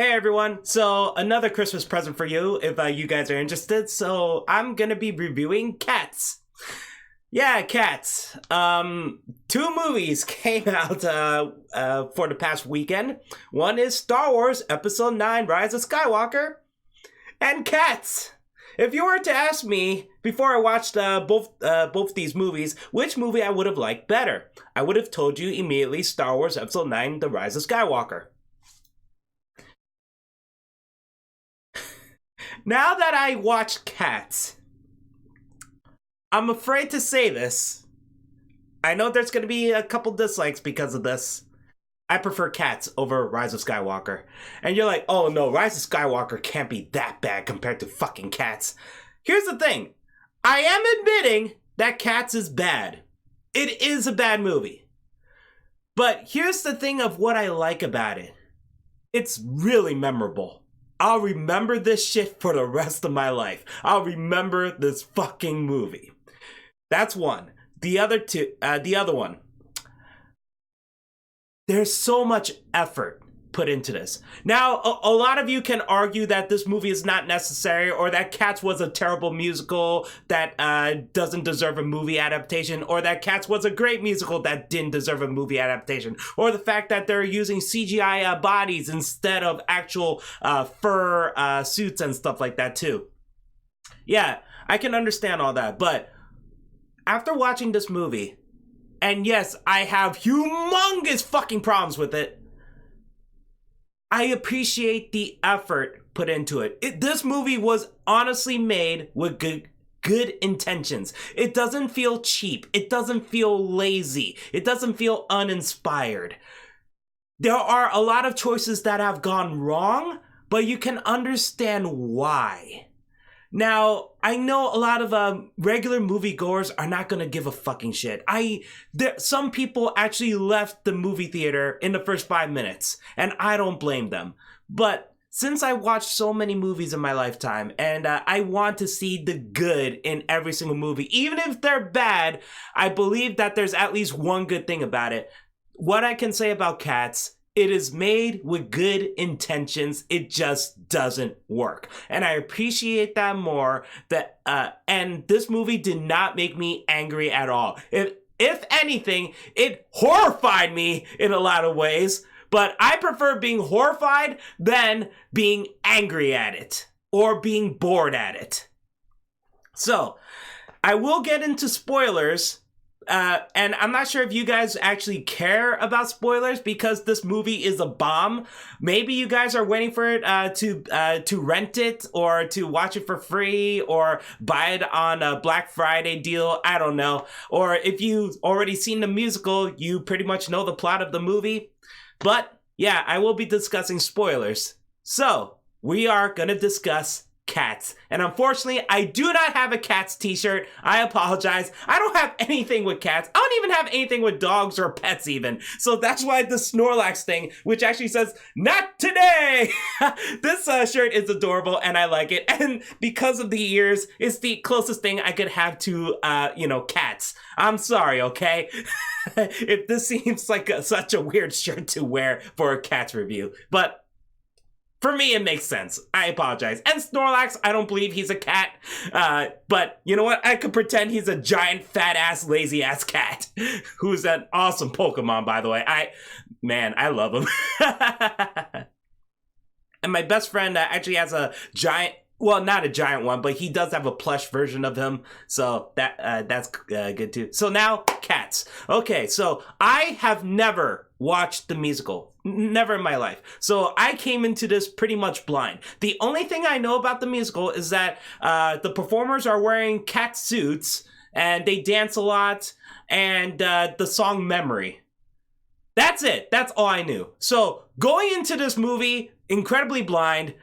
Hey everyone, so another Christmas present for you if you guys are interested. So I'm gonna be reviewing Cats. Yeah, Cats. Two movies came out for the past weekend. One is Star Wars Episode 9 Rise of Skywalker and Cats. If you were to ask me before I watched both these movies, which movie I would have liked better, I would have told you immediately Star Wars Episode 9 The Rise of Skywalker. Now that I watched Cats, I'm afraid to say this. I know there's going to be a couple dislikes because of this. I prefer Cats over Rise of Skywalker. And you're like, oh no, Rise of Skywalker can't be that bad compared to fucking Cats. Here's the thing. I am admitting that Cats is bad. It is a bad movie. But here's the thing of what I like about it. It's really memorable. I'll remember this shit for the rest of my life. I'll remember this fucking movie. That's one. The other one. There's so much effort put into this. Now, a lot of you can argue that this movie is not necessary, or that Cats was a terrible musical that doesn't deserve a movie adaptation, or that Cats was a great musical that didn't deserve a movie adaptation, or the fact that they're using CGI bodies instead of actual fur suits and stuff like that too. Yeah, I can understand all that, but after watching this movie, and yes, I have humongous fucking problems with it, I appreciate the effort put into it. This movie was honestly made with good intentions. It doesn't feel cheap. It doesn't feel lazy. It doesn't feel uninspired. There are a lot of choices that have gone wrong, but you can understand why. Now, I know a lot of regular moviegoers are not going to give a fucking shit. Some people actually left the movie theater in the first 5 minutes, and I don't blame them. But since I watched so many movies in my lifetime, and I want to see the good in every single movie, even if they're bad, I believe that there's at least one good thing about it. What I can say about Cats, it is made with good intentions. It just doesn't work. And I appreciate that more. And this movie did not make me angry at all. If anything, it horrified me in a lot of ways. But I prefer being horrified than being angry at it or being bored at it. So, I will get into spoilers. And I'm not sure if you guys actually care about spoilers because this movie is a bomb. Maybe you guys are waiting for it to rent it or to watch it for free or buy it on a Black Friday deal. I don't know. Or if you've already seen the musical, you pretty much know the plot of the movie. But yeah, I will be discussing spoilers. So we are going to discuss Cats. And unfortunately, I do not have a Cats t-shirt. I apologize. I don't have anything with cats. I don't even have anything with dogs or pets even. So that's why the Snorlax thing, which actually says, not today! This shirt is adorable and I like it. And because of the ears, it's the closest thing I could have to, cats. I'm sorry, okay? If this seems like such a weird shirt to wear for a Cats review. But for me, it makes sense. I apologize. And Snorlax, I don't believe he's a cat. But you know what? I could pretend he's a giant, fat-ass, lazy-ass cat. Who's an awesome Pokemon, by the way. I love him. And my best friend actually has a giant... Well, not a giant one, but he does have a plush version of him. So that's good too. So now, Cats. Okay, so I have never watched the musical. Never in my life. So I came into this pretty much blind. The only thing I know about the musical is that the performers are wearing cat suits and they dance a lot and the song Memory. That's it. That's all I knew. So going into this movie, incredibly blind,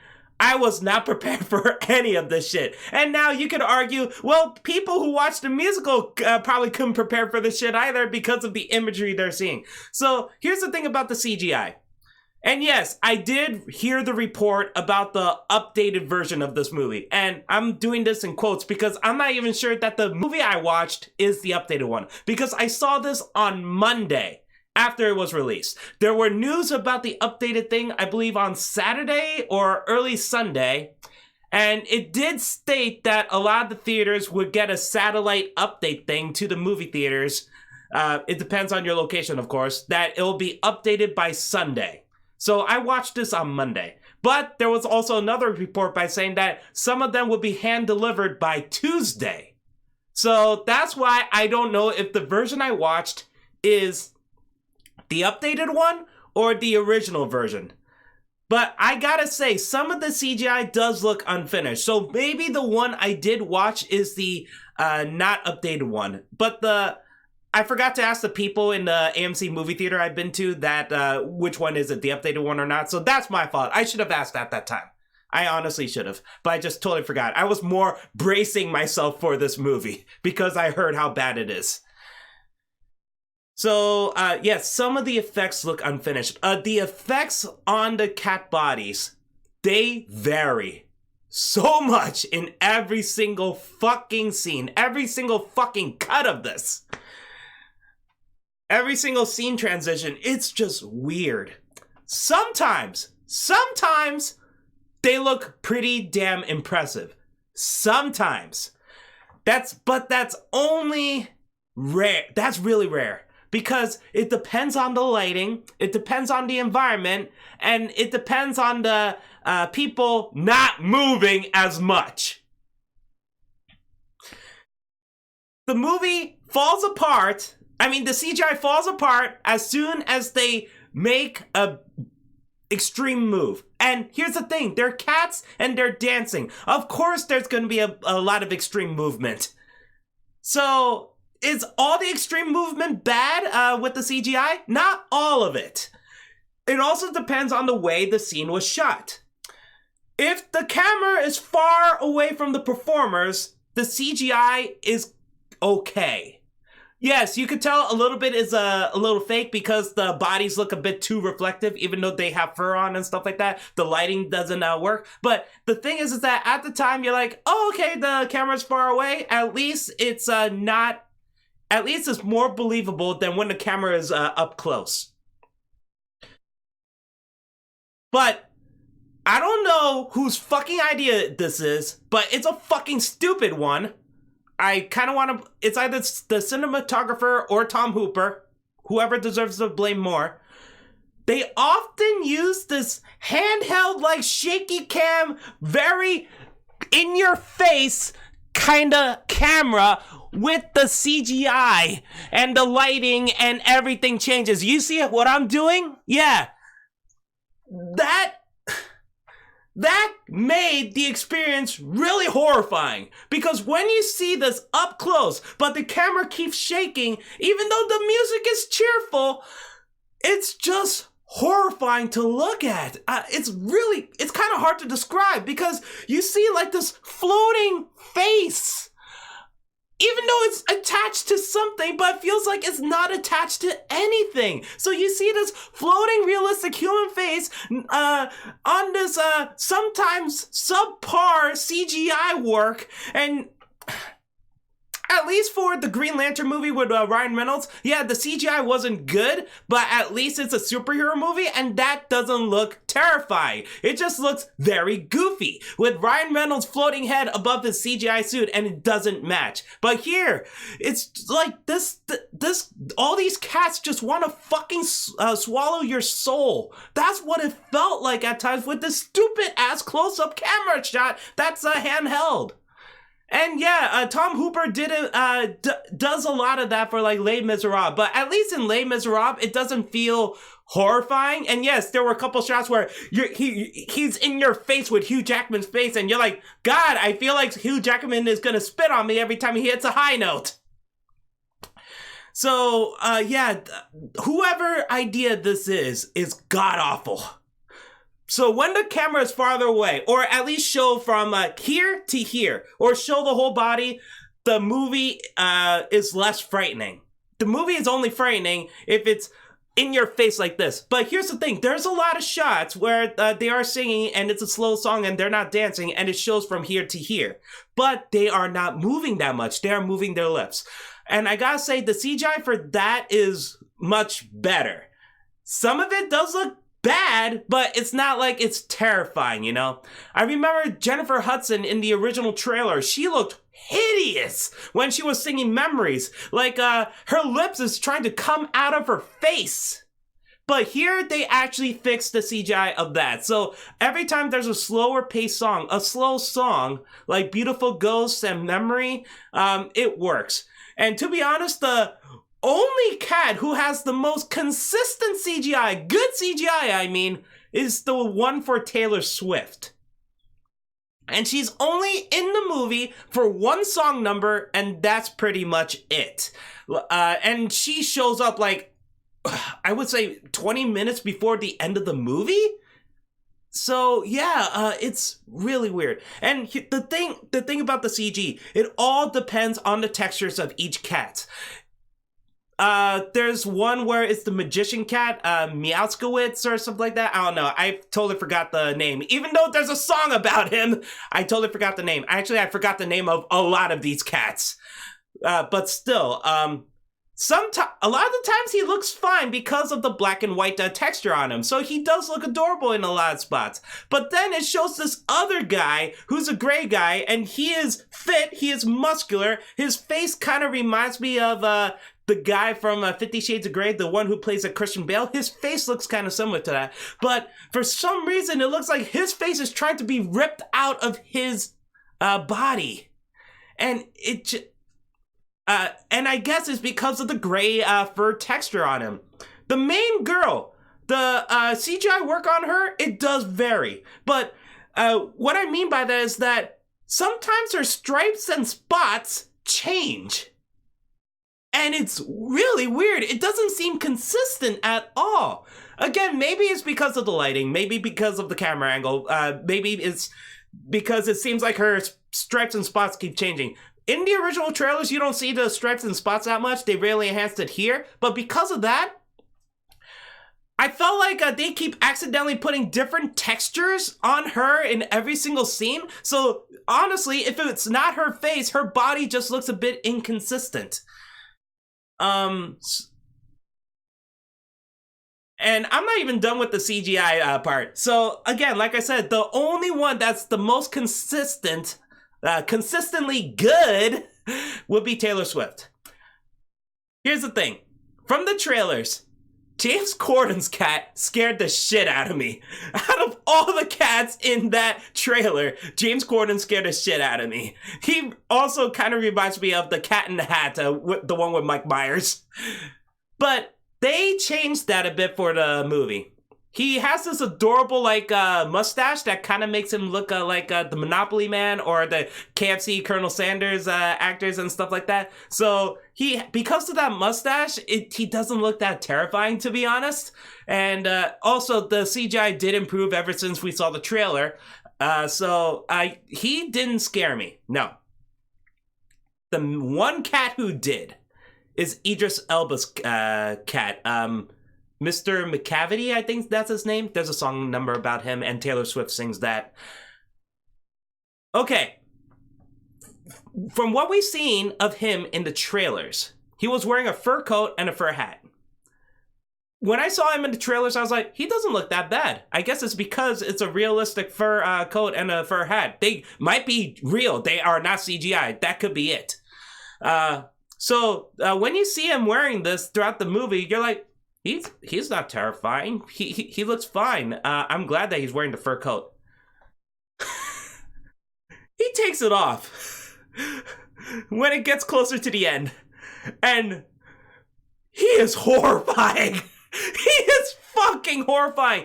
I was not prepared for any of this shit. And now you could argue, well, people who watch the musical probably couldn't prepare for this shit either because of the imagery they're seeing. So here's the thing about the CGI. And yes, I did hear the report about the updated version of this movie. And I'm doing this in quotes because I'm not even sure that the movie I watched is the updated one. Because I saw this on Monday. after it was released. There were news about the updated thing, I believe, on Saturday or early Sunday. And it did state that a lot of the theaters would get a satellite update thing to the movie theaters. It depends on your location, of course, that it'll be updated by Sunday. So I watched this on Monday. But there was also another report by saying that some of them would be hand-delivered by Tuesday. So that's why I don't know if the version I watched is the updated one or the original version. But I gotta say, some of the CGI does look unfinished. So maybe the one I did watch is the not updated one. But I forgot to ask the people in the AMC movie theater I've been to that which one is it, the updated one or not. So that's my fault. I should have asked that time. I honestly should have. But I just totally forgot. I was more bracing myself for this movie because I heard how bad it is. So, yes, some of the effects look unfinished. The effects on the cat bodies, they vary so much in every single fucking scene, every single fucking cut of this. Every single scene transition, it's just weird. Sometimes, they look pretty damn impressive. Sometimes. That's only rare. That's really rare. Because it depends on the lighting, it depends on the environment, and it depends on the people not moving as much. The movie falls apart. The CGI falls apart as soon as they make a extreme move. And here's the thing, they're cats and they're dancing. Of course there's going to be a lot of extreme movement. So is all the extreme movement bad with the CGI? Not all of it. It also depends on the way the scene was shot. If the camera is far away from the performers, the CGI is okay. Yes, you could tell a little bit is a little fake because the bodies look a bit too reflective, even though they have fur on and stuff like that. The lighting doesn't work. But the thing is that at the time you're like, oh, okay, the camera's far away. At least it's more believable than when the camera is up close. But I don't know whose fucking idea this is, but it's a fucking stupid one. I kind of want to... It's either the cinematographer or Tom Hooper, whoever deserves the blame more. They often use this handheld, like, shaky cam, very in-your-face kind of camera with the CGI and the lighting and everything changes. You see what I'm doing? Yeah. That made the experience really horrifying because when you see this up close, but the camera keeps shaking, even though the music is cheerful, it's just horrifying to look at. It's kind of hard to describe because you see like this floating face. Even though it's attached to something, but it feels like it's not attached to anything. So you see this floating realistic human face on this sometimes subpar CGI work. And at least for the Green Lantern movie with Ryan Reynolds, yeah, the CGI wasn't good, but at least it's a superhero movie, and that doesn't look terrifying. It just looks very goofy, with Ryan Reynolds' floating head above his CGI suit, and it doesn't match. But here, it's like this all these cats just want to fucking swallow your soul. That's what it felt like at times with this stupid-ass close-up camera shot that's handheld. And yeah, Tom Hooper does a lot of that for like Les Miserables, but at least in Les Miserables, it doesn't feel horrifying. And yes, there were a couple shots where he's in your face with Hugh Jackman's face, and you're like, God, I feel like Hugh Jackman is gonna spit on me every time he hits a high note. So yeah, whoever idea this is god awful. So when the camera is farther away, or at least show from here to here, or show the whole body, the movie is less frightening. The movie is only frightening if it's in your face like this. But here's the thing, there's a lot of shots where they are singing and it's a slow song and they're not dancing and it shows from here to here. But they are not moving that much, they are moving their lips. And I gotta say, the CGI for that is much better. Some of it does look bad, but it's not like it's terrifying, you know? I remember Jennifer Hudson in the original trailer. She looked hideous when she was singing Memories. Like, her lips is trying to come out of her face. But here, they actually fixed the CGI of that. So every time there's a slower paced song, a slow song, like Beautiful Ghosts and Memory, it works. And to be honest, the only cat who has the most consistent CGI, good CGI I mean, is the one for Taylor Swift. And she's only in the movie for one song number, and that's pretty much it. And she shows up like, I would say 20 minutes before the end of the movie? So yeah, it's really weird. And the thing about the CG, it all depends on the textures of each cat. There's one where it's the magician cat, Meowskowitz or something like that. I don't know. I totally forgot the name. Even though there's a song about him, I totally forgot the name. Actually, I forgot the name of a lot of these cats. But still, a lot of the times he looks fine because of the black and white texture on him. So he does look adorable in a lot of spots. But then it shows this other guy who's a gray guy, and he is fit, he is muscular. His face kind of reminds me of the guy from 50 Shades of Grey, the one who plays a Christian Bale. His face looks kind of similar to that. But for some reason, it looks like his face is trying to be ripped out of his body. And and I guess it's because of the gray fur texture on him. The main girl, the CGI work on her, it does vary. But what I mean by that is that sometimes her stripes and spots change. And it's really weird. It doesn't seem consistent at all. Again, maybe it's because of the lighting. Maybe because of the camera angle. Maybe it's because it seems like her stripes and spots keep changing. In the original trailers, you don't see the stripes and spots that much. They really enhanced it here. But because of that, I felt like they keep accidentally putting different textures on her in every single scene. So honestly, if it's not her face, her body just looks a bit inconsistent. And I'm not even done with the CGI part. So again, like I said, the only one that's the most consistently good would be Taylor Swift. Here's the thing. From the trailers, James Corden's cat scared the shit out of me. Out of all the cats in that trailer, James Corden scared the shit out of me. He also kind of reminds me of the Cat in the Hat, the one with Mike Myers. But they changed that a bit for the movie. He has this adorable, mustache that kind of makes him look like the Monopoly Man or the KFC Colonel Sanders actors and stuff like that. So because of that mustache, he doesn't look that terrifying, to be honest. And also, the CGI did improve ever since we saw the trailer. So he didn't scare me. No. The one cat who did is Idris Elba's cat. Mr. McCavity, I think that's his name. There's a song number about him, and Taylor Swift sings that. Okay. From what we've seen of him in the trailers, he was wearing a fur coat and a fur hat. When I saw him in the trailers, I was like, he doesn't look that bad. I guess it's because it's a realistic fur coat and a fur hat. They might be real. They are not CGI. That could be it. So when you see him wearing this throughout the movie, you're like, He's not terrifying. He looks fine. I'm glad that he's wearing the fur coat. He takes it off when it gets closer to the end. And he is horrifying. He is fucking horrifying.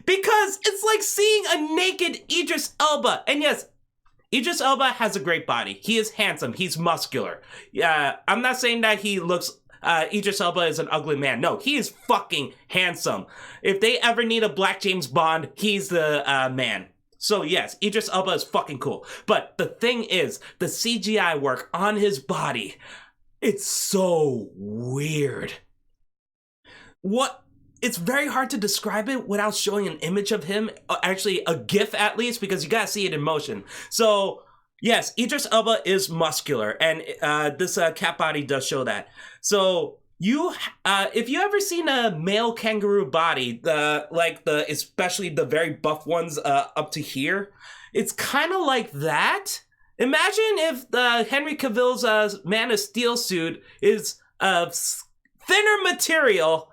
Because it's like seeing a naked Idris Elba. And yes, Idris Elba has a great body. He is handsome. He's muscular. I'm not saying that he looks... Idris Elba is an ugly man. No, he is fucking handsome. If they ever need a black James Bond, he's the man. So yes, Idris Elba is fucking cool. But the thing is, the CGI work on his body, it's so weird. It's very hard to describe it without showing an image of him, actually a GIF at least, because you gotta see it in motion. So yes, Idris Elba is muscular, and this cat body does show that. So if you ever seen a male kangaroo body, the especially the very buff ones up to here, it's kind of like that. Imagine if the Henry Cavill's Man of Steel suit is thinner material,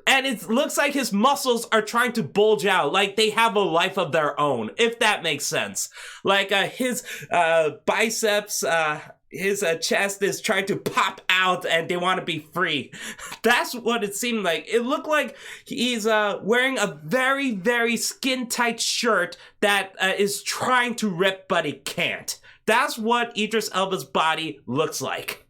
and it looks like his muscles are trying to bulge out, like they have a life of their own, if that makes sense. Like his biceps, his chest is trying to pop out and they want to be free. That's what it seemed like. It looked like he's wearing a very, very skin-tight shirt that is trying to rip, but it can't. That's what Idris Elba's body looks like.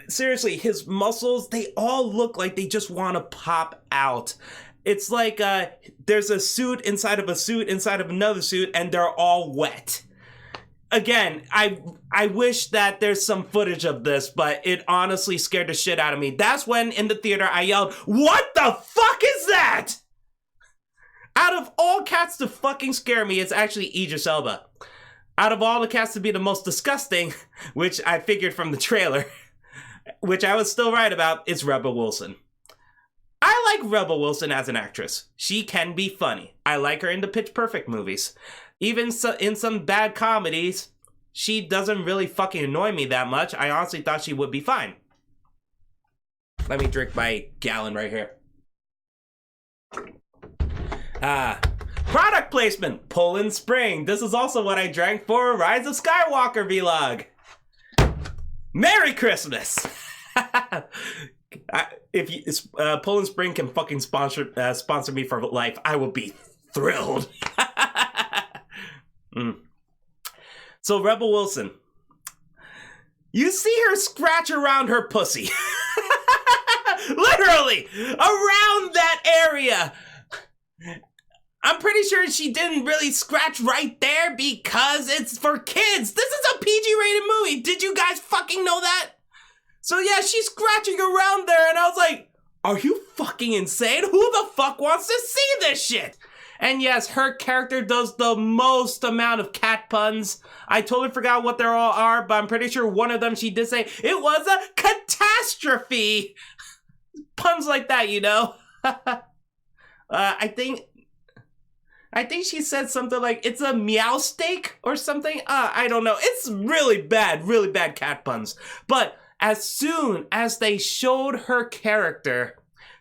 Seriously, his muscles, they all look like they just want to pop out. It's like there's a suit inside of a suit inside of another suit, and they're all wet. Again, I wish that there's some footage of this, but it honestly scared the shit out of me. That's when, in the theater, I yelled, "What the fuck is that?" Out of all cats to fucking scare me, it's actually Idris Elba. Out of all the cats to be the most disgusting, which I figured from the trailer, which I was still right about, it's Rebel Wilson. I like Rebel Wilson as an actress. She can be funny. I like her in the Pitch Perfect movies. Even in some bad comedies, she doesn't really fucking annoy me that much. I honestly thought she would be fine. Let me drink my gallon right here. Product placement, Poland Spring. This is also what I drank for Rise of Skywalker vlog. Merry Christmas. If Poland Spring can fucking sponsor me for life, I will be thrilled. So Rebel Wilson, you see her scratch around her pussy. Literally around that area. I'm pretty sure she didn't really scratch right there because it's for kids. This is a PG-rated movie. Did you guys fucking know that? So yeah, she's scratching around there, and I was like, are you fucking insane? Who the fuck wants to see this shit? And yes, her character does the most amount of cat puns. I totally forgot what they all are, but I'm pretty sure one of them she did say, it was a catastrophe. Puns like that, you know? I think she said something like, it's a meow steak or something. I don't know. It's really bad cat puns. But as soon as they showed her character,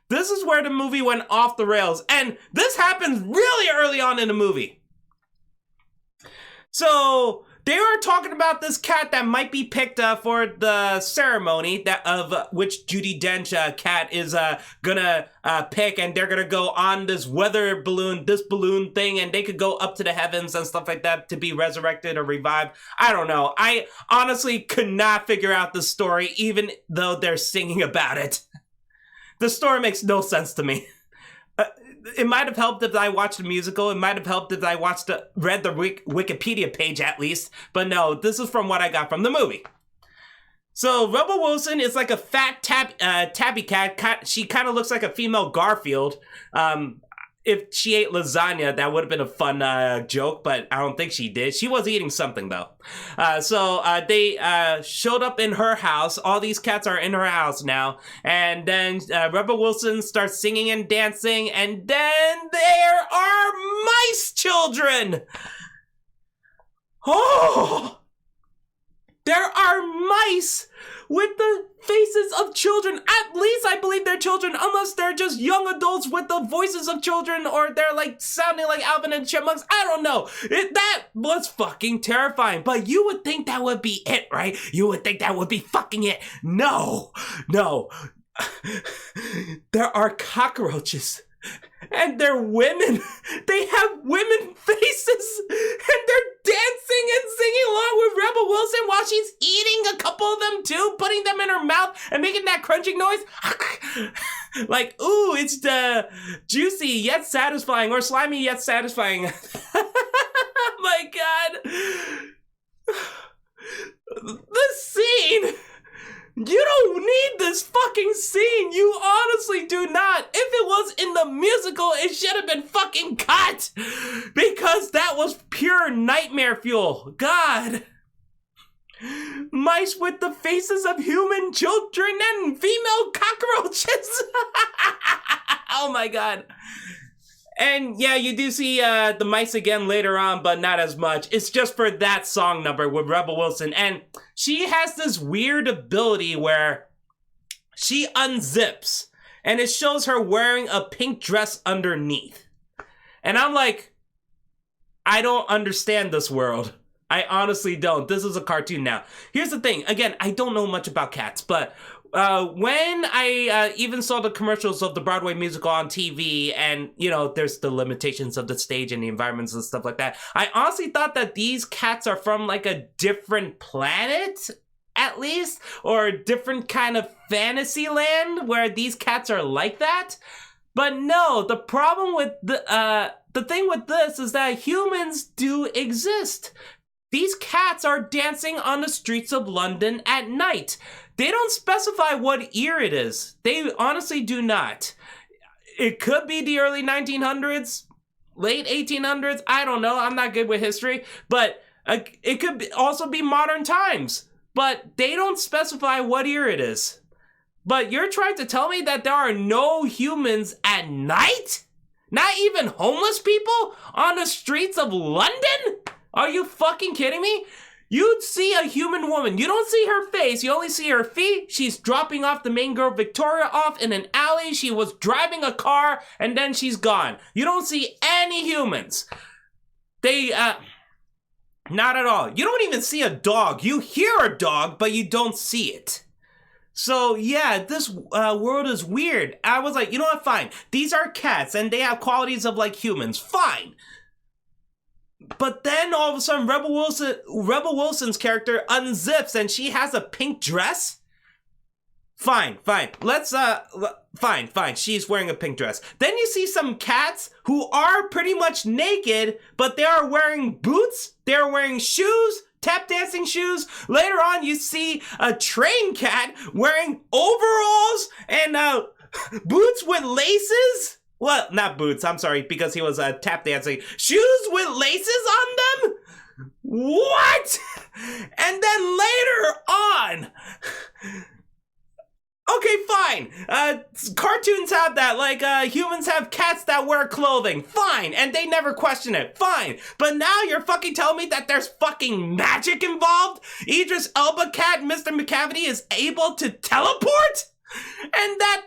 this is where the movie went off the rails. And this happens really early on in the movie. So they were talking about this cat that might be picked for the ceremony of which Judi Dench cat is gonna pick, and they're gonna go on this weather balloon, this balloon thing, and they could go up to the heavens and stuff like that to be resurrected or revived. I don't know. I honestly could not figure out the story, even though they're singing about it. The story makes no sense to me. It might have helped if I watched the musical. It might have helped if I read the Wikipedia page at least. But no, this is from what I got from the movie. So Rebel Wilson is like a fat tabby cat. She kind of looks like a female Garfield. If she ate lasagna, that would have been a fun joke, but I don't think she did. She was eating something, though. So they showed up in her house. All these cats are in her house now. And then Rebel Wilson starts singing and dancing, and then there are mice children! Oh! There are mice with the faces of children. At least I believe they're children, unless they're just young adults with the voices of children, or they're like sounding like Alvin and Chipmunks. I don't know. That was fucking terrifying. But you would think that would be it, right? You would think that would be fucking it. No. There are cockroaches. And they're women. They have women faces. And they're dancing and singing along with Rebel Wilson while she's eating a couple of them too, putting them in her mouth and making that crunching noise. Like, ooh, it's the juicy yet satisfying, or slimy yet satisfying. My God. The scene. You don't need this fucking scene. You honestly do not. If it was in the musical, it should have been fucking cut. Because that was pure nightmare fuel. God. Mice with the faces of human children and female cockroaches. Oh my god. And yeah, you do see the mice again later on, but not as much. It's just for that song number with Rebel Wilson. And she has this weird ability where she unzips and it shows her wearing a pink dress underneath. And I'm like, I don't understand this world. I honestly don't. This is a cartoon now. Here's the thing. Again, I don't know much about cats, but when I even saw the commercials of the Broadway musical on TV, and, you know, there's the limitations of the stage and the environments and stuff like that, I honestly thought that these cats are from, like, a different planet, at least, or a different kind of fantasy land where these cats are like that. But no, the problem with the thing with this is that humans do exist. These cats are dancing on the streets of London at night. They don't specify what year it is. They honestly do not. It could be the early 1900s, late 1800s. I don't know. I'm not good with history. But it could also be modern times. But they don't specify what year it is. But you're trying to tell me that there are no humans at night? Not even homeless people on the streets of London? Are you fucking kidding me? You'd see a human woman. You don't see her face. You only see her feet. She's dropping off the main girl, Victoria, off in an alley. She was driving a car, and then she's gone. You don't see any humans. Not at all. You don't even see a dog. You hear a dog, but you don't see it. So, yeah, this world is weird. I was like, you know what, fine. These are cats, and they have qualities of, like, humans. Fine. But then all of a sudden, Rebel Wilson's character unzips and she has a pink dress? Fine. Let's, fine. She's wearing a pink dress. Then you see some cats who are pretty much naked, but they are wearing boots, they're wearing shoes, tap dancing shoes. Later on, you see a train cat wearing overalls and, boots with laces. Well, not boots, I'm sorry, because he was tap dancing. Shoes with laces on them? What? And then later on... Okay, fine. Cartoons have that, like, humans have cats that wear clothing. Fine, and they never question it. Fine. But now you're fucking telling me that there's fucking magic involved? Idris Elba cat, Mr. McCavity, is able to teleport? And that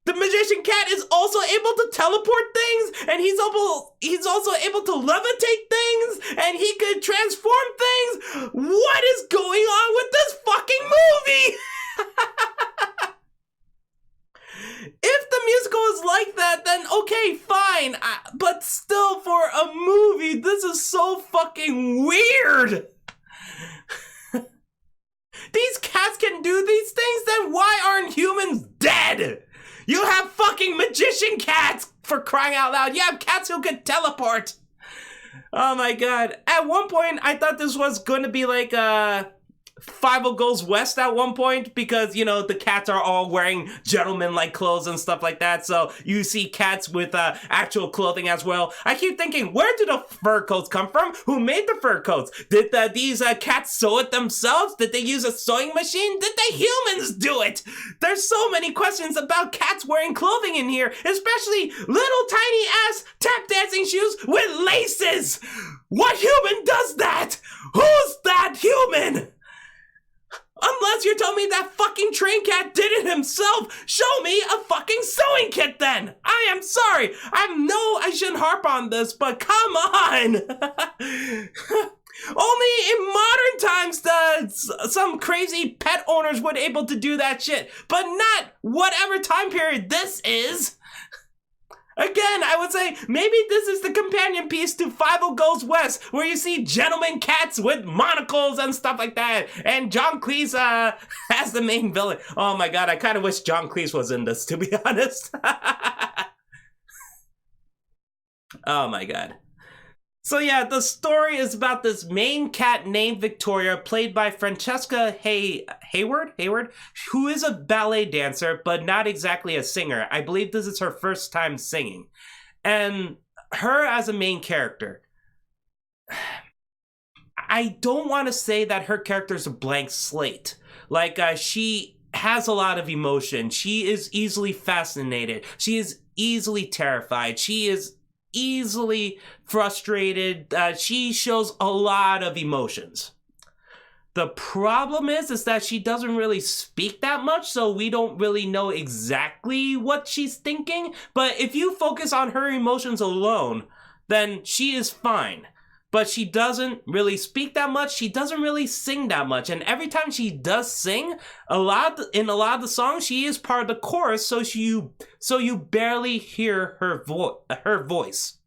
the magician cat is also able to teleport things, and he's also able to levitate things, and he could transform things. What is going on with this fucking movie? If the musical is like that, then okay, fine. But still, for a movie, this is so fucking weird. These cats can do these things, then why aren't humans dead? You have fucking magician cats, for crying out loud. You have cats who can teleport. Oh my god. At one point, I thought this was going to be like, Fievel Goes West at one point, because, you know, the cats are all wearing gentleman-like clothes and stuff like that, so you see cats with actual clothing as well. I keep thinking, where do the fur coats come from? Who made the fur coats? Did these cats sew it themselves? Did they use a sewing machine? Did the humans do it? There's so many questions about cats wearing clothing in here, especially little tiny ass tap dancing shoes with laces! What human does that? Who's that human? Unless you're telling me that fucking train cat did it himself, show me a fucking sewing kit then! I am sorry! I shouldn't harp on this, but come on! Only in modern times some crazy pet owners would able to do that shit, but not whatever time period this is! Again, I would say maybe this is the companion piece to Fievel Goes West, where you see gentleman cats with monocles and stuff like that, and John Cleese as the main villain. Oh my god, I kind of wish John Cleese was in this, to be honest. Oh my god. So yeah, the story is about this main cat named Victoria, played by Francesca Hayward, who is a ballet dancer, but not exactly a singer. I believe this is her first time singing. And her as a main character, I don't want to say that her character is a blank slate. Like, she has a lot of emotion. She is easily fascinated. She is easily terrified. She is easily frustrated. She shows a lot of emotions. The problem is that she doesn't really speak that much, so we don't really know exactly what she's thinking. But if you focus on her emotions alone, then she is fine. But she doesn't really speak that much. She doesn't really sing that much. And every time she does sing, in a lot of the songs, she is part of the chorus, so you barely hear her voice.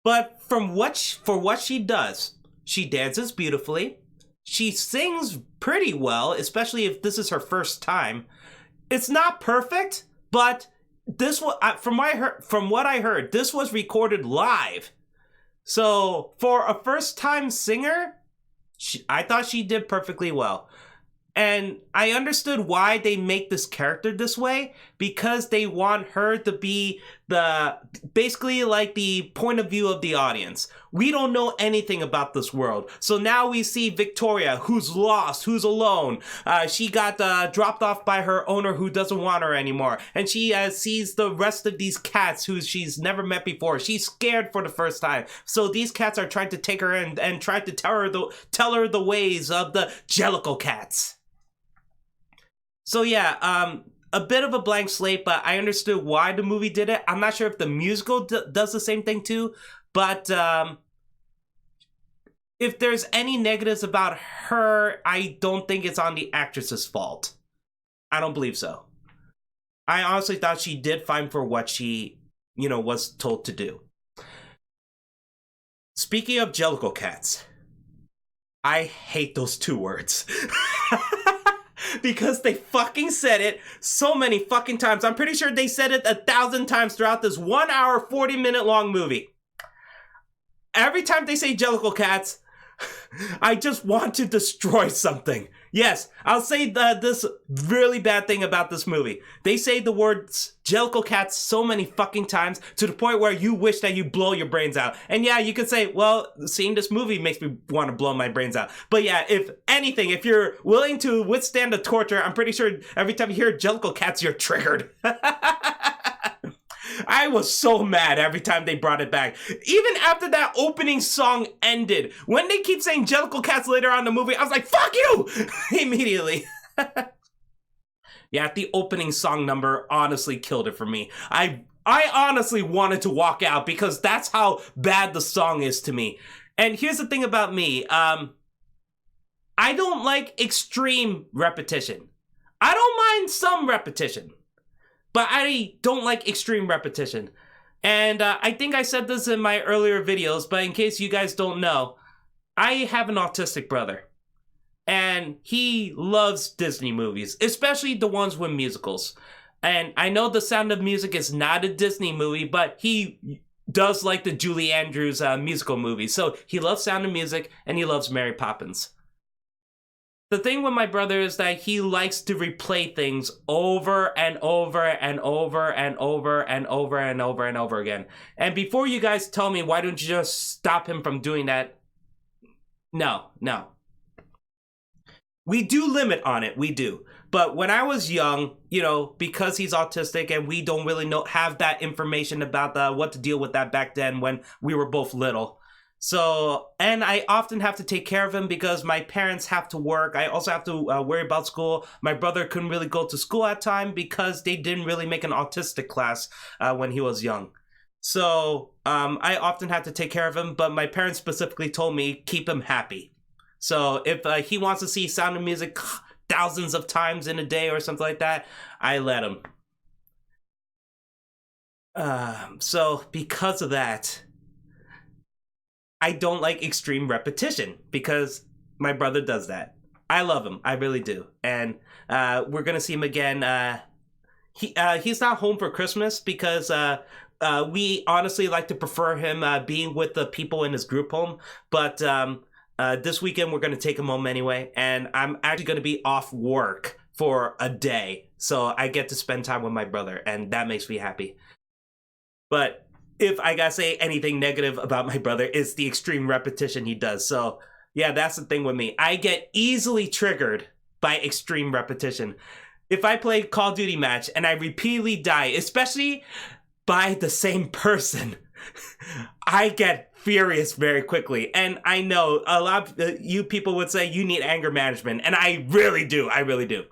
But for what she does, she dances beautifully. She sings pretty well, especially if this is her first time. It's not perfect, but this was from what I heard, this was recorded live. So for a first-time singer, I thought she did perfectly well. And I understood why they make this character this way, because they want her to be basically like the point of view of the audience. We don't know anything about this world. So now we see Victoria, who's lost, who's alone. She got dropped off by her owner who doesn't want her anymore. And she sees the rest of these cats who she's never met before. She's scared for the first time. So these cats are trying to take her in and try to tell her the ways of the Jellicle cats. So yeah, a bit of a blank slate, but I understood why the movie did it. I'm not sure if the musical does the same thing too, but if there's any negatives about her, I don't think it's on the actress's fault. I don't believe so. I honestly thought she did fine for what she, was told to do. Speaking of Jellicle cats, I hate those two words. Because they fucking said it so many fucking times. I'm pretty sure they said it 1,000 times throughout this 1 hour, 40-minute long movie. Every time they say Jellicle cats, I just want to destroy something. Yes, I'll say this really bad thing about this movie. They say the words Jellicle cats so many fucking times to the point where you wish that you blow your brains out. And yeah, you could say, well, seeing this movie makes me want to blow my brains out. But yeah, if anything, if you're willing to withstand the torture, I'm pretty sure every time you hear Jellicle cats, you're triggered. I was so mad every time they brought it back. Even after that opening song ended, when they keep saying Jellicle cats later on in the movie, I was like, fuck you! Immediately. Yeah, the opening song number honestly killed it for me. I honestly wanted to walk out because that's how bad the song is to me. And here's the thing about me. I don't like extreme repetition. I don't mind some repetition. But I don't like extreme repetition. And I think I said this in my earlier videos, but in case you guys don't know, I have an autistic brother. And he loves Disney movies, especially the ones with musicals. And I know The Sound of Music is not a Disney movie, but he does like the Julie Andrews musical movies. So he loves Sound of Music and he loves Mary Poppins. The thing with my brother is that he likes to replay things over and over and over and over and over and over and over again. And before you guys tell me, why don't you just stop him from doing that? No. We do limit on it, we do. But when I was young, because he's autistic and we don't really have that information about what to deal with that back then when we were both little. So, and I often have to take care of him because my parents have to work. I also have to worry about school. My brother couldn't really go to school at time because they didn't really make an autistic class when he was young. So, I often have to take care of him, but my parents specifically told me, keep him happy. So, if he wants to see Sound of Music thousands of times in a day or something like that, I let him. So, because of that, I don't like extreme repetition because my brother does that. I love him. I really do. And we're going to see him again. He's not home for Christmas because we honestly like to prefer him being with the people in his group home. But this weekend, we're going to take him home anyway. And I'm actually going to be off work for a day. So I get to spend time with my brother. And that makes me happy. But if I gotta say anything negative about my brother, it's the extreme repetition he does. So yeah, that's the thing with me. I get easily triggered by extreme repetition. If I play Call of Duty match and I repeatedly die, especially by the same person, I get furious very quickly. And I know a lot of you people would say you need anger management, and I really do. I really do.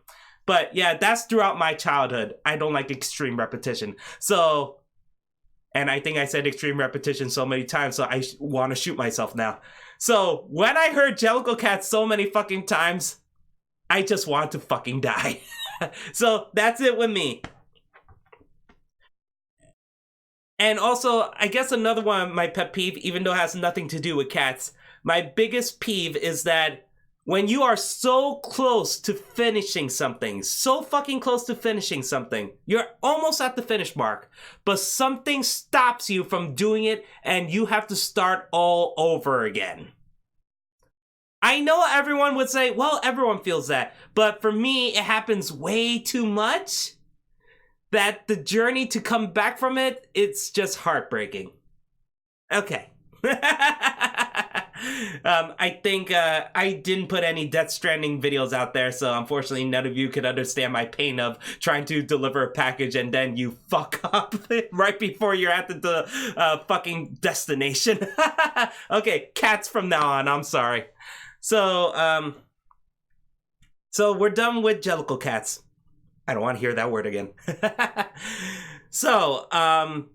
But yeah, that's throughout my childhood. I don't like extreme repetition. So, and I think I said extreme repetition so many times, so I want to shoot myself now. So when I heard Jellicle Cat so many fucking times, I just want to fucking die. So that's it with me. And also, I guess another one of my pet peeve, even though it has nothing to do with cats, my biggest peeve is that when you are so close to finishing something, so fucking close to finishing something, you're almost at the finish mark, but something stops you from doing it and you have to start all over again. I know everyone would say, well, everyone feels that, but for me, it happens way too much that the journey to come back from it, it's just heartbreaking. Okay. I think I didn't put any Death Stranding videos out there, so unfortunately none of you could understand my pain of trying to deliver a package and then you fuck up right before you're at the fucking destination. Okay, cats from now on, I'm sorry. So we're done with Jellicle Cats. I don't want to hear that word again. So,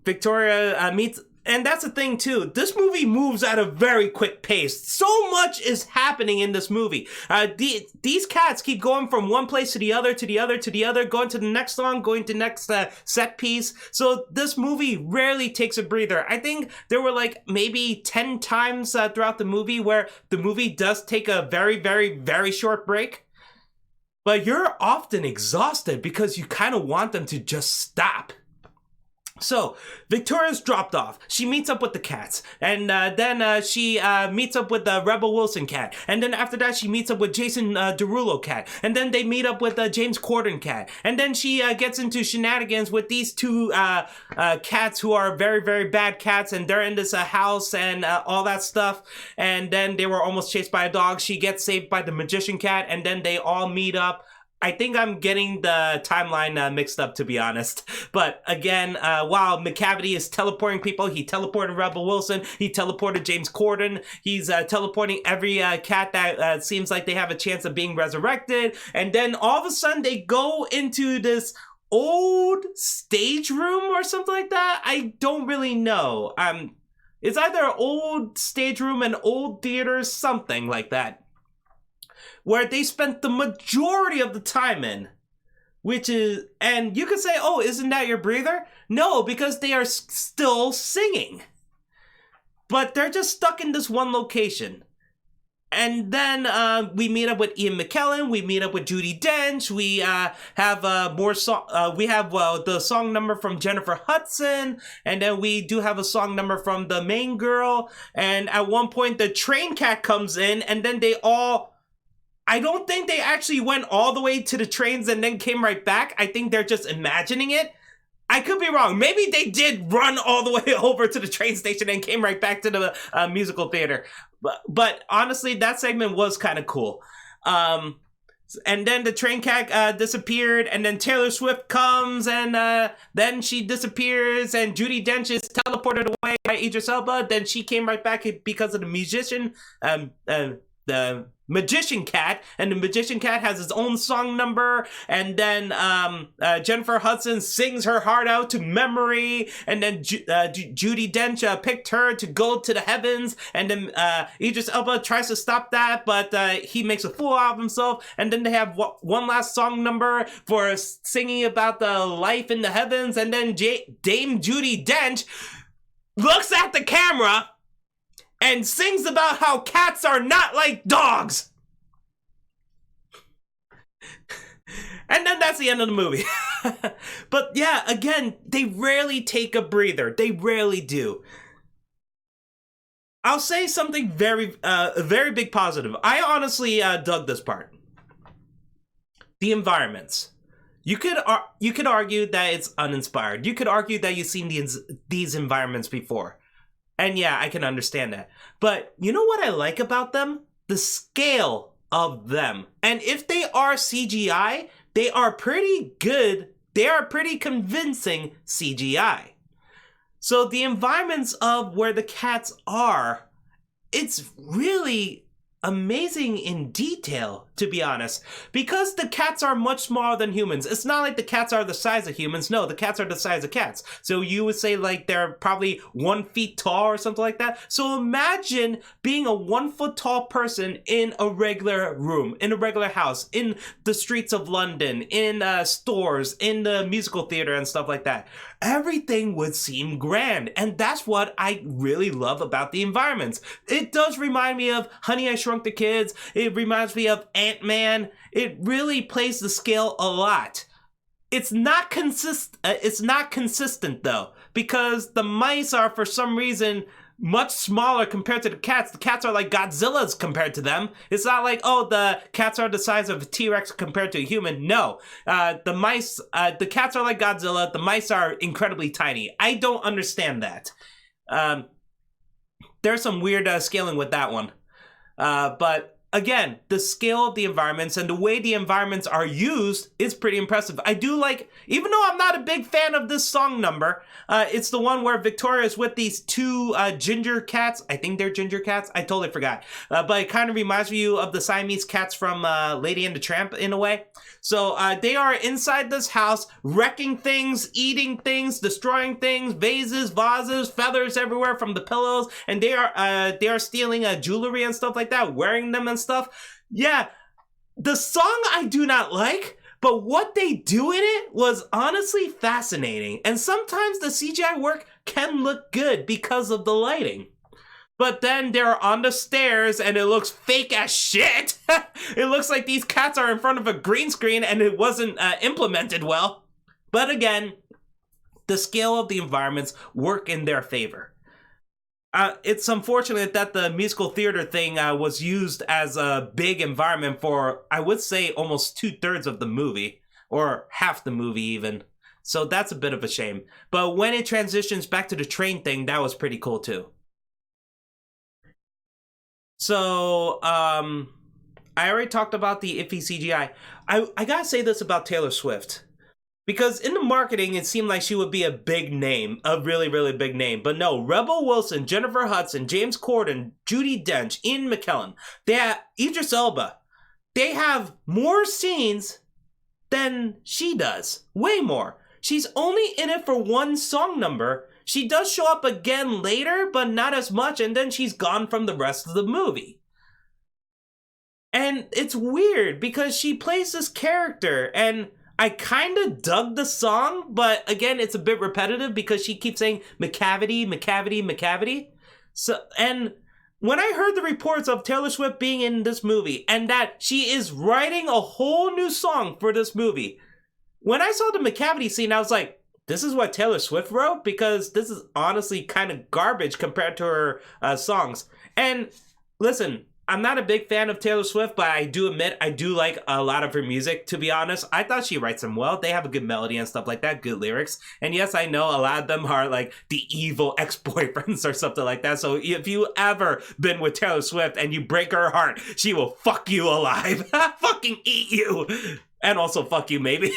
Victoria meets... And that's the thing, too. This movie moves at a very quick pace. So much is happening in this movie. These cats keep going from one place to the other, to the other, to the other, going to the next song, going to the next set piece. So this movie rarely takes a breather. I think there were like maybe 10 times throughout the movie where the movie does take a very, very, very short break. But you're often exhausted because you kind of want them to just stop. So, Victoria's dropped off. She meets up with the cats. And then she meets up with the Rebel Wilson cat. And then after that, she meets up with Jason Derulo cat. And then they meet up with James Corden cat. And then she gets into shenanigans with these two cats who are very, very bad cats. And they're in this house and all that stuff. And then they were almost chased by a dog. She gets saved by the magician cat. And then they all meet up. I think I'm getting the timeline mixed up, to be honest. But again, while Macavity is teleporting people, he teleported Rebel Wilson, he teleported James Corden, he's teleporting every cat that seems like they have a chance of being resurrected, and then all of a sudden they go into this old stage room or something like that? I don't really know. It's either an old stage room, an old theater, something like that, where they spent the majority of the time in, which is, and you could say, oh, isn't that your breather? No, because they are still singing. But they're just stuck in this one location. And then we meet up with Ian McKellen, we meet up with Judi Dench, we have more song, we have the song number from Jennifer Hudson, and then we do have a song number from the main girl, and at one point the train cat comes in, and then they all... I don't think they actually went all the way to the trains and then came right back. I think they're just imagining it. I could be wrong. Maybe they did run all the way over to the train station and came right back to the musical theater. But honestly, that segment was kind of cool. And then the train cat disappeared, and then Taylor Swift comes, and then she disappears, and Judi Dench is teleported away by Idris Elba. Then she came right back because of the musician, the magician cat, and the magician cat has his own song number, and then Jennifer Hudson sings her heart out to Memory, and then Judi Dench picked her to go to the heavens, and then Idris Elba tries to stop that, but he makes a fool out of himself, and then they have one last song number for singing about the life in the heavens, and then Dame Judi Dench looks at the camera and sings about how cats are not like dogs. And then that's the end of the movie. But yeah, again, they rarely take a breather. They rarely do. I'll say something very big positive. I honestly dug this part. The environments. You could argue that it's uninspired. You could argue that you've seen these environments before. And yeah, I can understand that. But you know what I like about them? The scale of them. And if they are CGI, they are pretty good. They are pretty convincing CGI. So the environments of where the cats are, it's really amazing in detail, to be honest, because the cats are much smaller than humans. It's not like the cats are the size of humans. No, the cats are the size of cats. So you would say like they're probably 1 foot tall or something like that. So imagine being a 1 foot tall person in a regular room, in a regular house, in the streets of London, in stores, in the musical theater and stuff like that. Everything would seem grand, and that's what I really love about the environments. It does remind me of Honey, I Shrunk the Kids. It reminds me of Ant-Man. It really plays the scale a lot. It's not consistent though, because the mice are for some reason much smaller compared to the cats. The cats are like Godzilla's compared to them. It's not like, oh, the cats are the size of a T-Rex compared to a human. No, the cats are like Godzilla. The mice are incredibly tiny. I don't understand that. There's some weird scaling with that one. But again, the scale of the environments and the way the environments are used is pretty impressive. I do like, even though I'm not a big fan of this song number, it's the one where Victoria is with these two ginger cats. I think they're ginger cats. I totally forgot. But it kind of reminds you of the Siamese cats from Lady and the Tramp in a way. So they are inside this house, wrecking things, eating things, destroying things, vases, feathers everywhere from the pillows, and they are stealing jewelry and stuff like that, wearing them and stuff. Yeah, the song I do not like, but what they do in it was honestly fascinating. And sometimes the CGI work can look good because of the lighting. But then they're on the stairs and it looks fake as shit. It looks like these cats are in front of a green screen and it wasn't implemented well. But again, the scale of the environments work in their favor. It's unfortunate that the musical theater thing was used as a big environment for, I would say, almost 2/3 of the movie, or half the movie even. So that's a bit of a shame. But when it transitions back to the train thing, that was pretty cool too. So, I already talked about the iffy CGI. I gotta say this about Taylor Swift. Because in the marketing, it seemed like she would be a big name, a really, really big name. But no, Rebel Wilson, Jennifer Hudson, James Corden, Judi Dench, Ian McKellen, they have Idris Elba. They have more scenes than she does. Way more. She's only in it for one song number. She does show up again later, but not as much, and then she's gone from the rest of the movie. And it's weird because she plays this character, and I kind of dug the song, but again, it's a bit repetitive because she keeps saying McCavity, McCavity, McCavity. So, and when I heard the reports of Taylor Swift being in this movie and that she is writing a whole new song for this movie, when I saw the McCavity scene, I was like, this is what Taylor Swift wrote? Because this is honestly kind of garbage compared to her songs. And listen, I'm not a big fan of Taylor Swift, but I do admit I do like a lot of her music, to be honest. I thought she writes them well. They have a good melody and stuff like that, good lyrics. And yes, I know a lot of them are like the evil ex-boyfriends or something like that. So if you ever been with Taylor Swift and you break her heart, she will fuck you alive. Fucking eat you. And also fuck you, maybe.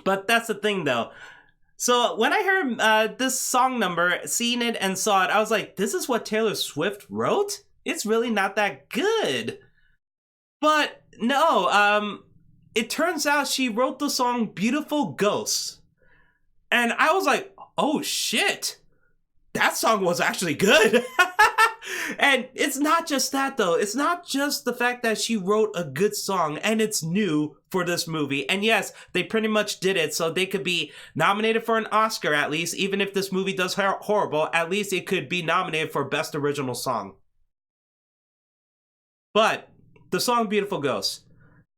But that's the thing, though. So when I heard this song number, seen it and saw it, I was like, this is what Taylor Swift wrote? It's really not that good. But no, it turns out she wrote the song Beautiful Ghosts. And I was like, oh shit, that song was actually good. And it's not just that, though. It's not just the fact that she wrote a good song and it's new for this movie. And yes, they pretty much did it so they could be nominated for an Oscar at least. Even if this movie does horrible, at least it could be nominated for Best Original Song. But the song Beautiful Ghosts,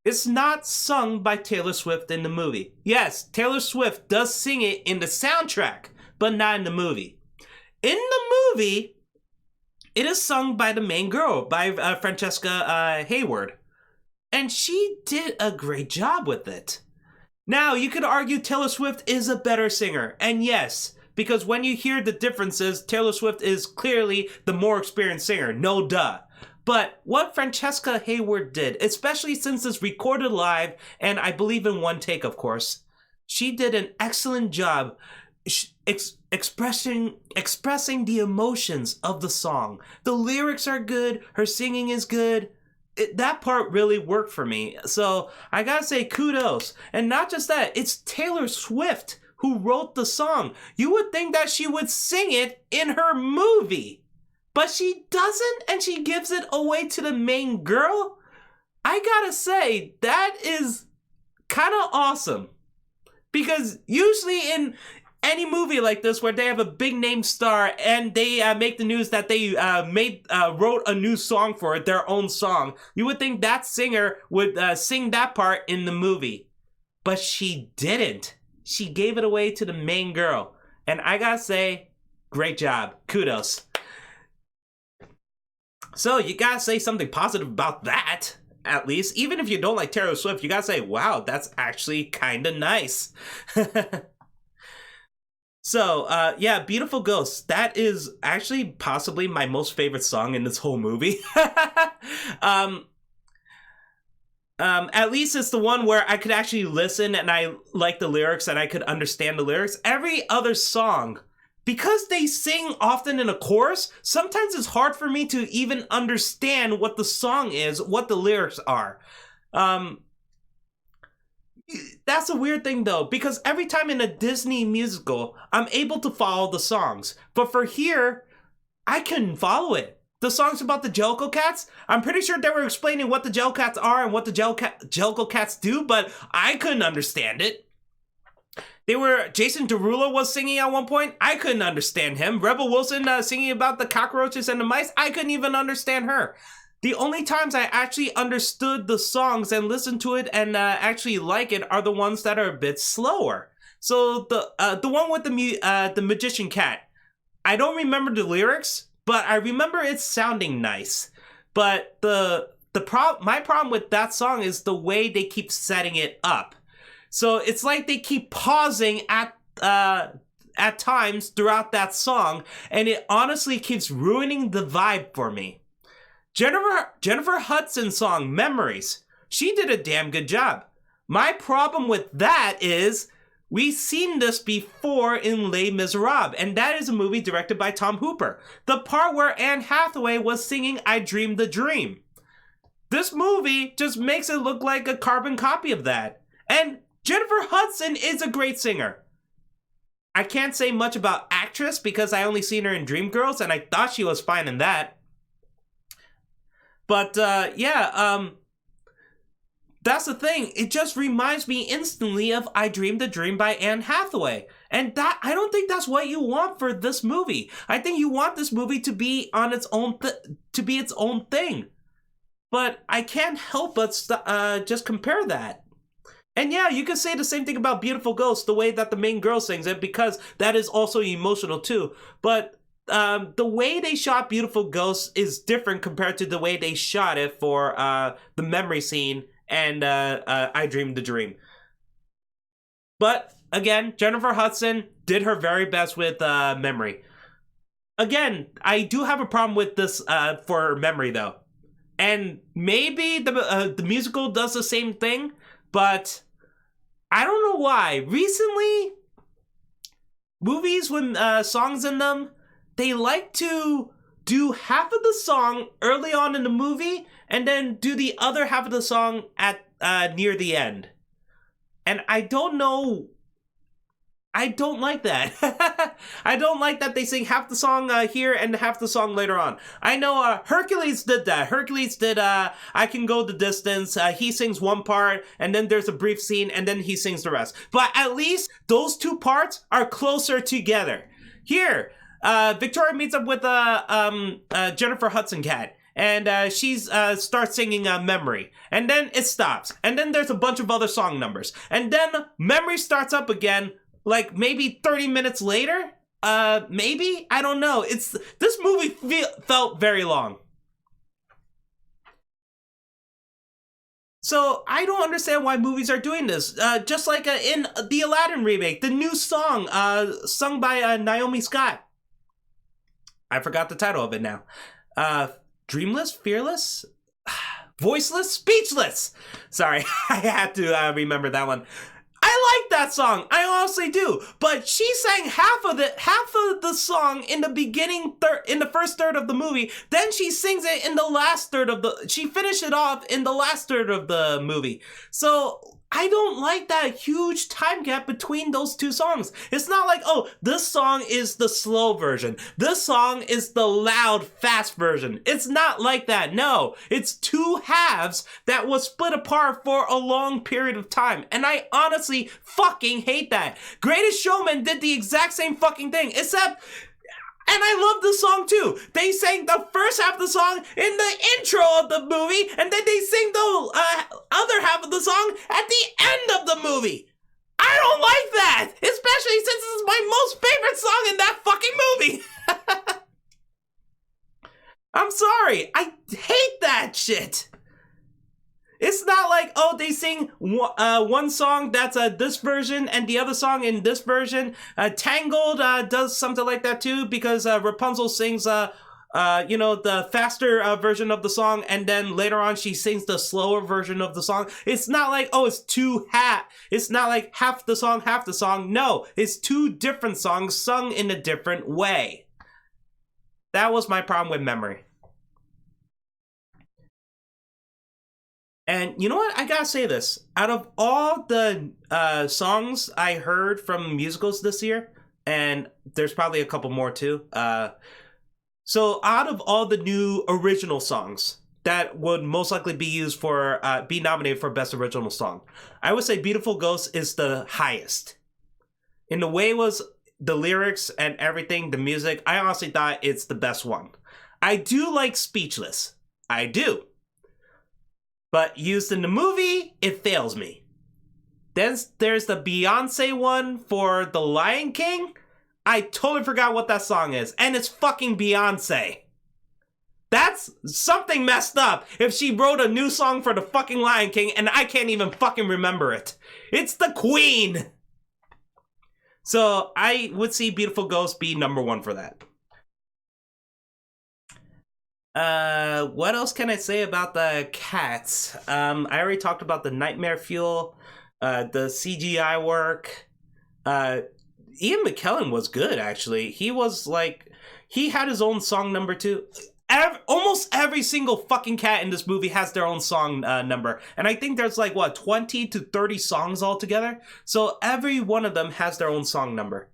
it's not sung by Taylor Swift in the movie. Yes, Taylor Swift does sing it in the soundtrack, but not in the movie. In the movie, it is sung by the main girl, by Francesca Hayward. And she did a great job with it. Now, you could argue Taylor Swift is a better singer, and yes, because when you hear the differences, Taylor Swift is clearly the more experienced singer, no duh. But what Francesca Hayward did, especially since it's recorded live, and I believe in one take, of course, she did an excellent job expressing the emotions of the song. The lyrics are good, her singing is good. That part really worked for me. So I gotta say kudos. And not just that, it's Taylor Swift who wrote the song. You would think that she would sing it in her movie, but she doesn't, and she gives it away to the main girl. I gotta say, that is kind of awesome. Because usually in any movie like this where they have a big name star and they make the news that they wrote a new song for it, their own song, you would think that singer would sing that part in the movie. But she didn't. She gave it away to the main girl. And I gotta say, great job. Kudos. So you gotta say something positive about that. At least, even if you don't like Taylor Swift, you gotta say, wow, that's actually kind of nice. So, yeah, Beautiful Ghost. That is actually possibly my most favorite song in this whole movie. At least it's the one where I could actually listen and I like the lyrics and I could understand the lyrics. Every other song, because they sing often in a chorus, sometimes it's hard for me to even understand what the song is, what the lyrics are. That's a weird thing though, because every time in a Disney musical, I'm able to follow the songs. But for here, I couldn't follow it. The songs about the Jellicle Cats, I'm pretty sure they were explaining what the Jellicle Cats are and what the Jellicle Cats do, but I couldn't understand it. Jason Derulo was singing at one point, I couldn't understand him. Rebel Wilson singing about the cockroaches and the mice, I couldn't even understand her. The only times I actually understood the songs and listened to it and actually like it are the ones that are a bit slower. So the one with the magician cat, I don't remember the lyrics, but I remember it sounding nice. But my problem with that song is the way they keep setting it up. So it's like they keep pausing at times throughout that song, and it honestly keeps ruining the vibe for me. Jennifer Hudson's song, Memories, she did a damn good job. My problem with that is, we've seen this before in Les Miserables, and that is a movie directed by Tom Hooper. The part where Anne Hathaway was singing I Dreamed the Dream. This movie just makes it look like a carbon copy of that. And Jennifer Hudson is a great singer. I can't say much about actress because I only seen her in Dreamgirls, and I thought she was fine in that. But, that's the thing. It just reminds me instantly of I Dreamed a Dream by Anne Hathaway. And that, I don't think that's what you want for this movie. I think you want this movie to be on its own, to be its own thing. But I can't help but just compare that. And yeah, you could say the same thing about Beautiful Ghost, the way that the main girl sings it, because that is also emotional too. But the way they shot Beautiful Ghost is different compared to the way they shot it for the memory scene and I Dreamed the Dream. But again, Jennifer Hudson did her very best with Memory. Again, I do have a problem with this for Memory though. And maybe the musical does the same thing, but I don't know why. Recently, movies with songs in them, they like to do half of the song early on in the movie and then do the other half of the song at near the end. And I don't know. I don't like that. I don't like that they sing half the song here and half the song later on. I know Hercules did that. Hercules did I Can Go the Distance. He sings one part and then there's a brief scene and then he sings the rest. But at least those two parts are closer together. Here, Victoria meets up with Jennifer Hudson cat. And she starts singing Memory. And then it stops. And then there's a bunch of other song numbers. And then Memory starts up again, like maybe 30 minutes later. Maybe? I don't know. This movie felt very long. So I don't understand why movies are doing this. Just like in the Aladdin remake, the new song sung by Naomi Scott. I forgot the title of it now. Dreamless? Fearless? Voiceless? Speechless! Sorry, I had to remember that one. I like that song. I honestly do. But she sang half of the song in the beginning in the first third of the movie. Then she sings it in the last third of the. She finished it off in the last third of the movie. So I don't like that huge time gap between those two songs. It's not like, oh, this song is the slow version. This song is the loud, fast version. It's not like that. No, it's two halves that was split apart for a long period of time. And I honestly fucking hate that. Greatest Showman did the exact same fucking thing, except... And I love the song too. They sang the first half of the song in the intro of the movie, and then they sing the other half of the song at the end of the movie. I don't like that, especially since this is my most favorite song in that fucking movie. I'm sorry, I hate that shit. It's not like, oh, they sing one song that's this version and the other song in this version. Tangled does something like that too, because Rapunzel sings, the faster version of the song, and then later on she sings the slower version of the song. It's not like, oh, it's it's not like half the song, half the song. No, it's two different songs sung in a different way. That was my problem with Memory. And you know what? I gotta say this. Out of all the songs I heard from musicals this year, and there's probably a couple more too. So out of all the new original songs that would most likely be used for, be nominated for Best Original Song, I would say Beautiful Ghost is the highest. In the way it was the lyrics and everything, the music, I honestly thought it's the best one. I do like Speechless. I do. But used in the movie, it fails me. Then there's the Beyonce one for The Lion King. I totally forgot what that song is. And it's fucking Beyonce. That's something messed up if she wrote a new song for the fucking Lion King and I can't even fucking remember it. It's the Queen. So I would see Beautiful Ghost be number one for that. What else can I say about the Cats? I already talked about the nightmare fuel, the CGI work. Ian McKellen was good, actually. He had his own song number too. Almost every single fucking cat in this movie has their own song number. And I think there's 20 to 30 songs altogether. So every one of them has their own song number.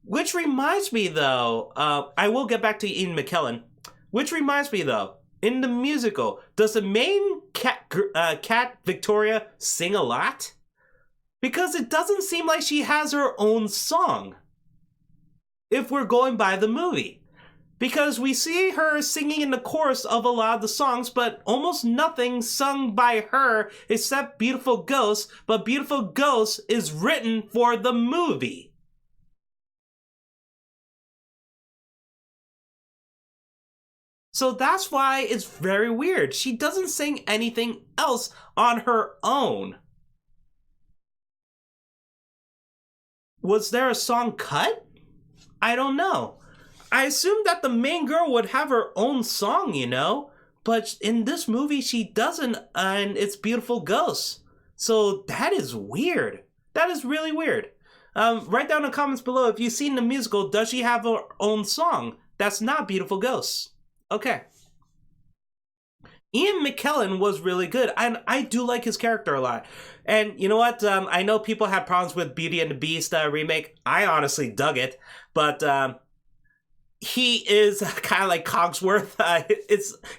Which reminds me though, I will get back to Ian McKellen. Which reminds me, though, in the musical, does the main cat Victoria sing a lot? Because it doesn't seem like she has her own song, if we're going by the movie. Because we see her singing in the chorus of a lot of the songs, but almost nothing sung by her except Beautiful Ghost, but Beautiful Ghost is written for the movie. So that's why it's very weird. She doesn't sing anything else on her own. Was there a song cut? I don't know. I assumed that the main girl would have her own song, but in this movie she doesn't, and it's Beautiful Ghost. So that is weird. That is really weird. Write down in the comments below if you've seen the musical, does she have her own song that's not Beautiful Ghost? Okay. Ian McKellen was really good, and I do like his character a lot. And you know what? I know people had problems with Beauty and the Beast remake. I honestly dug it, but he is kind of like Cogsworth.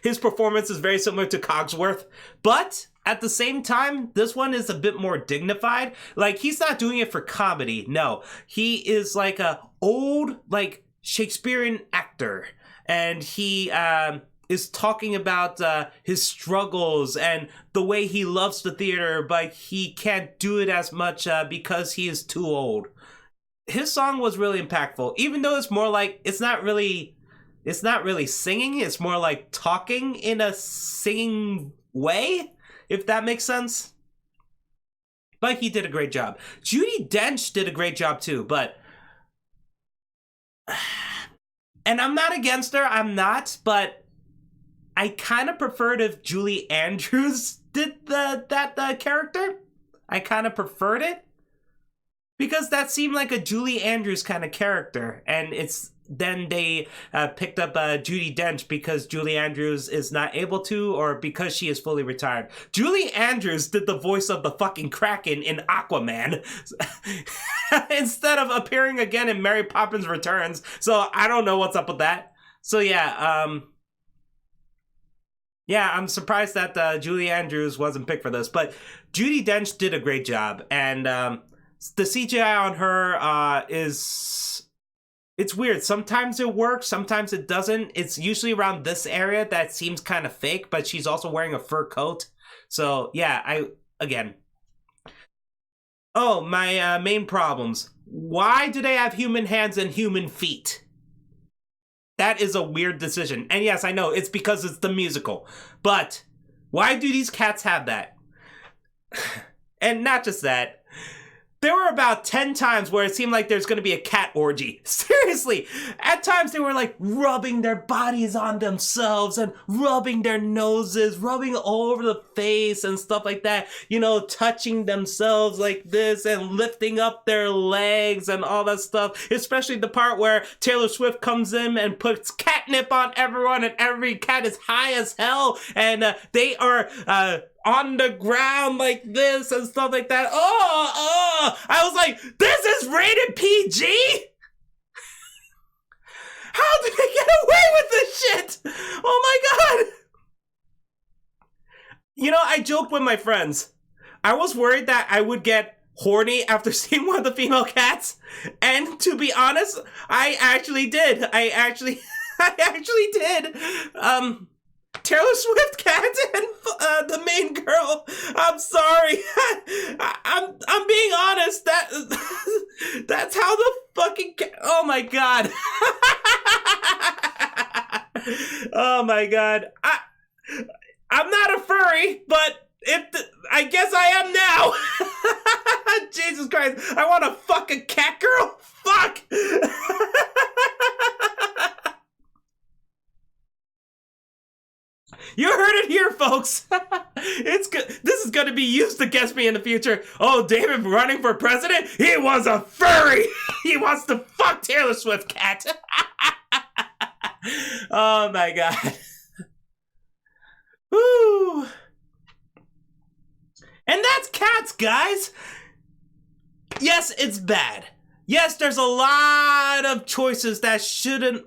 His performance is very similar to Cogsworth, but at the same time, this one is a bit more dignified. He's not doing it for comedy. No, he is like a old, Shakespearean actor. And he is talking about his struggles and the way he loves the theater, but he can't do it as much because he is too old. His song was really impactful, even though it's more it's not really singing. It's more like talking in a singing way. if that makes sense. But he did a great job. Judi Dench did a great job too, but... And I'm not against her, I'm not, but I kind of preferred if Julie Andrews did that character. I kind of preferred it. Because that seemed like a Julie Andrews kind of character, and then they picked up Judi Dench because Julie Andrews is not able to, or because she is fully retired. Julie Andrews did the voice of the fucking Kraken in Aquaman instead of appearing again in Mary Poppins Returns. So I don't know what's up with that. So yeah, I'm surprised that Julie Andrews wasn't picked for this, but Judi Dench did a great job, and the CGI on her it's weird. Sometimes it works, sometimes it doesn't. It's usually around this area that seems kind of fake, but she's also wearing a fur coat. So yeah, Oh, my main problems. Why do they have human hands and human feet? That is a weird decision. And yes, I know, it's because it's the musical. But why do these cats have that? And not just that. There were about 10 times where it seemed like there's going to be a cat orgy. Seriously. At times they were like rubbing their bodies on themselves and rubbing their noses, rubbing all over the face and stuff like that. You know, touching themselves like this and lifting up their legs and all that stuff. Especially the part where Taylor Swift comes in and puts catnip on everyone and every cat is high as hell. And they are... on the ground like this and stuff like that. I was like, this is rated PG? How did they get away with this shit? Oh my god. You know, I joked with my friends. I was worried that I would get horny after seeing one of the female cats. And to be honest, I actually did. I actually did. Taylor Swift cat and the main girl. I'm sorry. I'm being honest. That's how the fucking oh my god. Oh my god. I'm not a furry, but I guess I am now. Jesus Christ. I want to fuck a cat girl. Fuck. You heard it here, folks. It's good. This is going to be used against me in the future. Oh, David running for president? He was a furry. He wants to fuck Taylor Swift cat. Oh my god. Woo. And that's Cats, guys. Yes, it's bad. Yes, there's a lot of choices that shouldn't.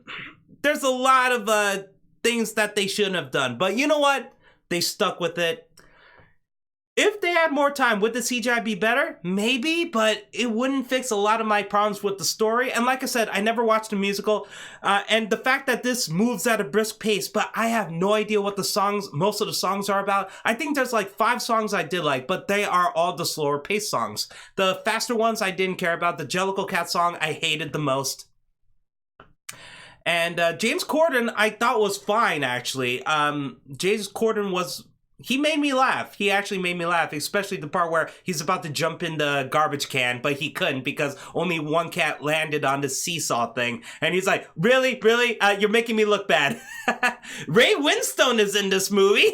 There's a lot of things that they shouldn't have done. But you know what? They stuck with it. If they had more time, would the CGI be better? Maybe, but it wouldn't fix a lot of my problems with the story. And like I said, I never watched the musical. And the fact that this moves at a brisk pace, but I have no idea what most of the songs are about. I think there's like 5 songs I did like, but they are all the slower pace songs. The faster ones I didn't care about. The Jellicle Cat song I hated the most. And James Corden, I thought was fine, actually. James Corden he made me laugh. He actually made me laugh, especially the part where he's about to jump in the garbage can, but he couldn't because only one cat landed on the seesaw thing. And he's like, really? Really? You're making me look bad. Ray Winstone is in this movie.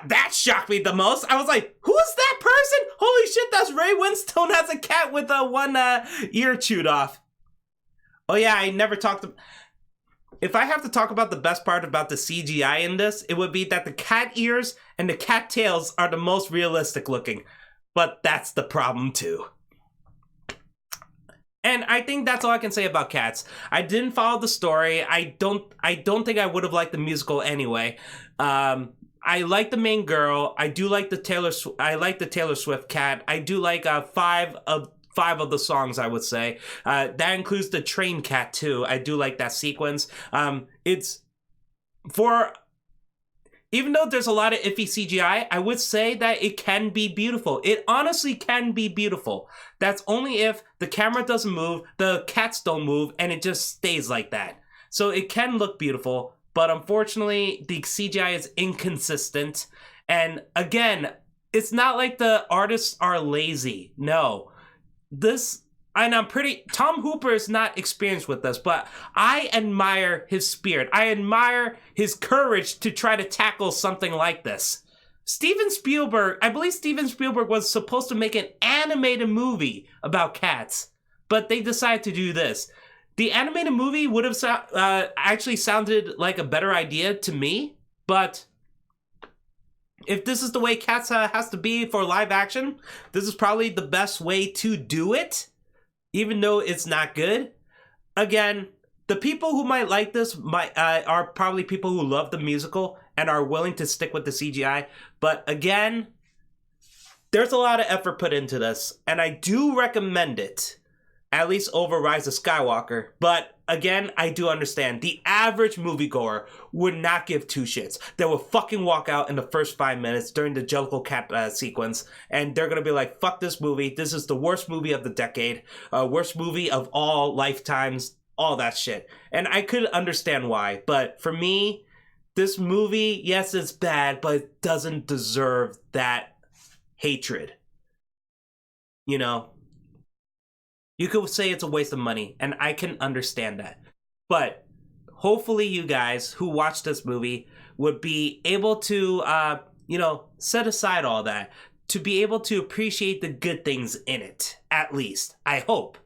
That shocked me the most. I was like, who is that person? Holy shit, that's Ray Winstone as a cat with one ear chewed off. Oh yeah, I never talked to... If I have to talk about the best part about the CGI in this, it would be that the cat ears and the cat tails are the most realistic looking. But that's the problem too. And I think that's all I can say about Cats. I didn't follow the story. I don't think I would have liked the musical anyway. I like the main girl. I do like the Taylor Swift cat. I do like 5 of the songs, I would say. That includes the train cat too. I do like that sequence. Even though there's a lot of iffy CGI, I would say that it can be beautiful. It honestly can be beautiful. That's only if the camera doesn't move, the cats don't move, and it just stays like that. So it can look beautiful, but unfortunately, the CGI is inconsistent. And again, it's not like the artists are lazy. No. And Tom Hooper is not experienced with this, but I admire his spirit. I admire his courage to try to tackle something like this. I believe Steven Spielberg was supposed to make an animated movie about cats, but they decided to do this. The animated movie would have actually sounded like a better idea to me, but if this is the way Cats has to be for live action, this is probably the best way to do it, even though it's not good. Again, the people who might like this are probably people who love the musical and are willing to stick with the CGI. But again, there's a lot of effort put into this, and I do recommend it, at least over Rise of Skywalker. But again, I do understand the average moviegoer would not give two shits. They will fucking walk out in the first 5 minutes during the Jellicle Cat sequence, and they're gonna be like, fuck this movie. This is the worst movie of the decade, worst movie of all lifetimes, all that shit. And I could understand why, but for me, this movie, yes, it's bad, but it doesn't deserve that hatred. You know? You could say it's a waste of money, and I can understand that. But hopefully you guys who watch this movie would be able to, set aside all that, to be able to appreciate the good things in it, at least. I hope.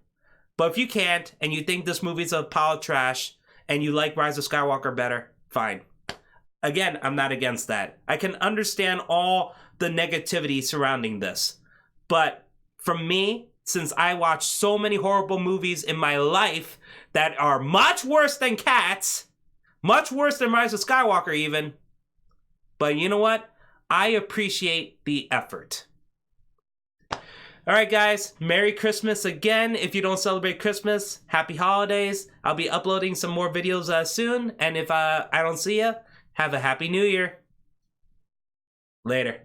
But if you can't, and you think this movie's a pile of trash, and you like Rise of Skywalker better, fine. Again, I'm not against that. I can understand all the negativity surrounding this. But for me, since I watched so many horrible movies in my life that are much worse than Cats, much worse than Rise of Skywalker even, but you know what? I appreciate the effort. Alright guys, Merry Christmas again. If you don't celebrate Christmas, Happy Holidays. I'll be uploading some more videos soon, and if I don't see ya, have a Happy New Year. Later.